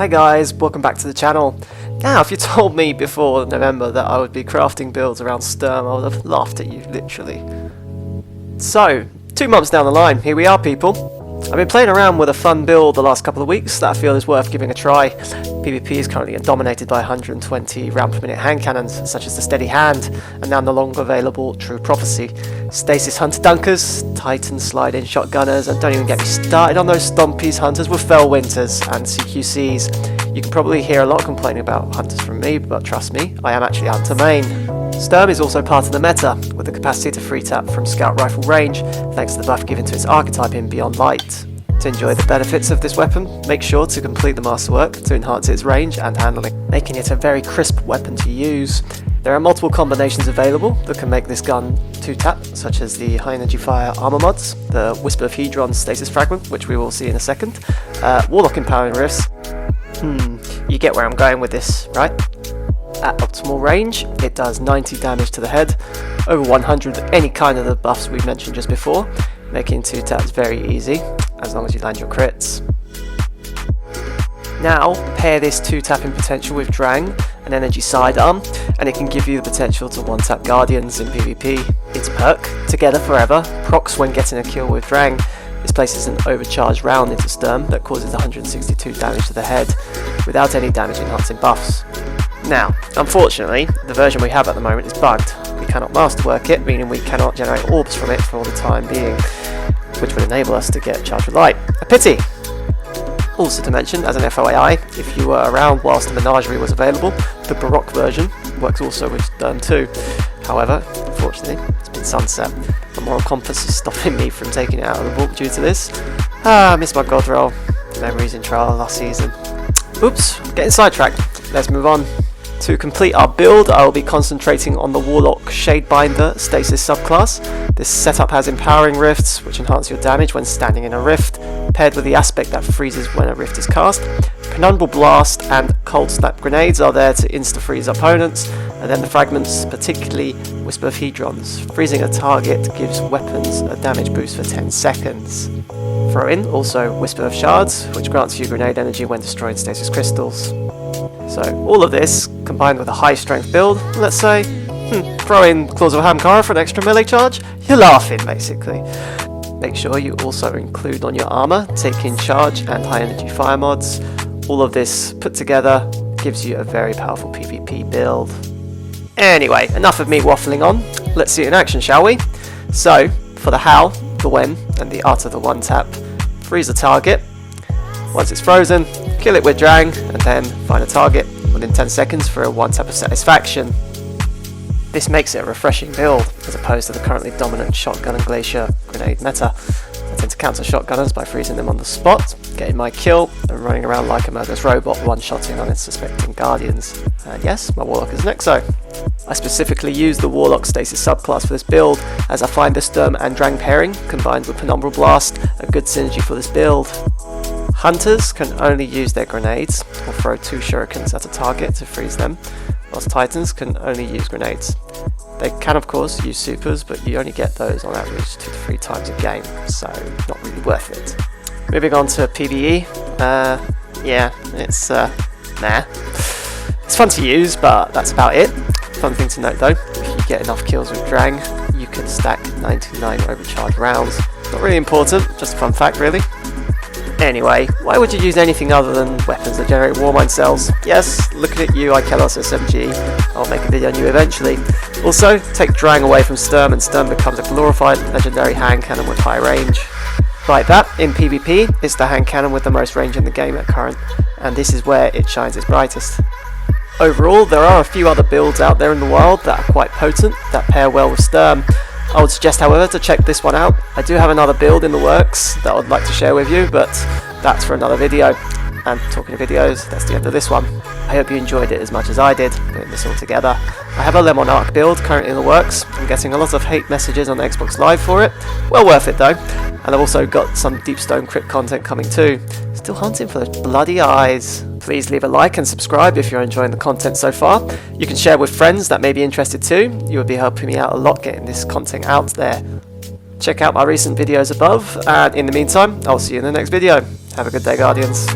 Hi guys, welcome back to the channel. Now, if you told me before November that I would be crafting builds around Sturm, I would have laughed at you, literally. So, 2 months down the line, here we are people. I've been playing around with a fun build the last couple of weeks that I feel is worth giving a try. PvP is currently dominated by 120 round per minute hand cannons, such as the Steady Hand, and now no longer available True Prophecy. Stasis Hunter Dunkers, Titan Slide-In Shotgunners, and don't even get me started on those Stompies Hunters with Fell Winters and CQCs. You can probably hear a lot of complaining about Hunters from me, but trust me, I am actually Hunter main. Sturm is also part of the meta, with the capacity to free tap from Scout Rifle range, thanks to the buff given to its archetype in Beyond Light. To enjoy the benefits of this weapon, make sure to complete the masterwork to enhance its range and handling, making it a very crisp weapon to use. There are multiple combinations available that can make this gun 2-tap, such as the high energy fire armor mods, the Whisper of Hedron stasis fragment, which we will see in a second, Warlock empowering rifts. You get where I'm going with this, right? At optimal range, it does 90 damage to the head, over 100 any kind of the buffs we mentioned just before, making 2 taps very easy, as long as you land your crits. Now, pair this 2-tapping potential with Drang, an energy sidearm, and it can give you the potential to 1-tap Guardians in PvP. Its perk, Together Forever, procs when getting a kill with Drang. This places an overcharged round into Sturm that causes 162 damage to the head, without any damage enhancing buffs. Now, unfortunately, the version we have at the moment is bugged. We cannot masterwork it, meaning we cannot generate orbs from it for the time being, which would enable us to get charged with light. A pity! Also to mention, as an FYI, if you were around whilst the Menagerie was available, the Baroque version works also with Sturm 2. However, unfortunately, it's been sunset. My moral compass is stopping me from taking it out of the book due to this. I missed my god roll. Memories in trial last season. Oops, getting sidetracked. Let's move on. To complete our build, I will be concentrating on the Warlock Shadebinder Stasis subclass. This setup has Empowering Rifts, which enhance your damage when standing in a rift, paired with the aspect that freezes when a rift is cast. Penumbral Blast and Cold Snap Grenades are there to insta-freeze opponents, and then the fragments, particularly Whisper of Hedrons. Freezing a target gives weapons a damage boost for 10 seconds. Throw in also Whisper of Shards, which grants you grenade energy when destroying stasis crystals. So all of this, combined with a high strength build, let's say, throw in Claws of Hamkara for an extra melee charge, you're laughing basically. Make sure you also include on your armor, taking charge and high energy fire mods. All of this put together gives you a very powerful PvP build. Anyway, enough of me waffling on, let's see it in action, shall we? So, for the how, the when, and the art of the 1-tap, freeze a target. Once it's frozen, kill it with Drang, and then find a target within 10 seconds for a 1-tap of satisfaction. This makes it a refreshing build, as opposed to the currently dominant shotgun and glacier grenade meta. I tend to counter shotgunners by freezing them on the spot, getting my kill, and running around like a murderous robot one-shotting unsuspecting guardians. And yes, my Warlock is an Exo. I specifically use the Warlock Stasis subclass for this build, as I find the Sturm and Drang pairing, combined with Penumbral Blast, a good synergy for this build. Hunters can only use their grenades, or throw 2 shurikens at a target to freeze them, whilst Titans can only use grenades. They can of course use supers, but you only get those on average 2 to 3 times a game, so not really worth it. Moving on to PvE, yeah, it's nah. It's fun to use, but that's about it. Fun thing to note though, if you get enough kills with Drang, you can stack 99 overcharged rounds. Not really important, just a fun fact really. Anyway, why would you use anything other than weapons that generate Warmind cells? Yes, looking at you, Ikelos SMG, I'll make a video on you eventually. Also, take Drang away from Sturm and Sturm becomes a glorified legendary hand cannon with high range. Like that, in PvP, it's the hand cannon with the most range in the game at current, and this is where it shines its brightest. Overall, there are a few other builds out there in the wild that are quite potent, that pair well with Sturm. I would suggest, however, to check this one out. I do have another build in the works that I would like to share with you, but that's for another video. And talking of videos, that's the end of this one. I hope you enjoyed it as much as I did, putting this all together. I have a Lemon Arc build currently in the works. I'm getting a lot of hate messages on Xbox Live for it. Well worth it though. And I've also got some Deepstone Crypt content coming too. Still hunting for those bloody eyes. Please leave a like and subscribe if you're enjoying the content so far. You can share with friends that may be interested too. You would be helping me out a lot getting this content out there. Check out my recent videos above, and in the meantime, I'll see you in the next video. Have a good day, Guardians.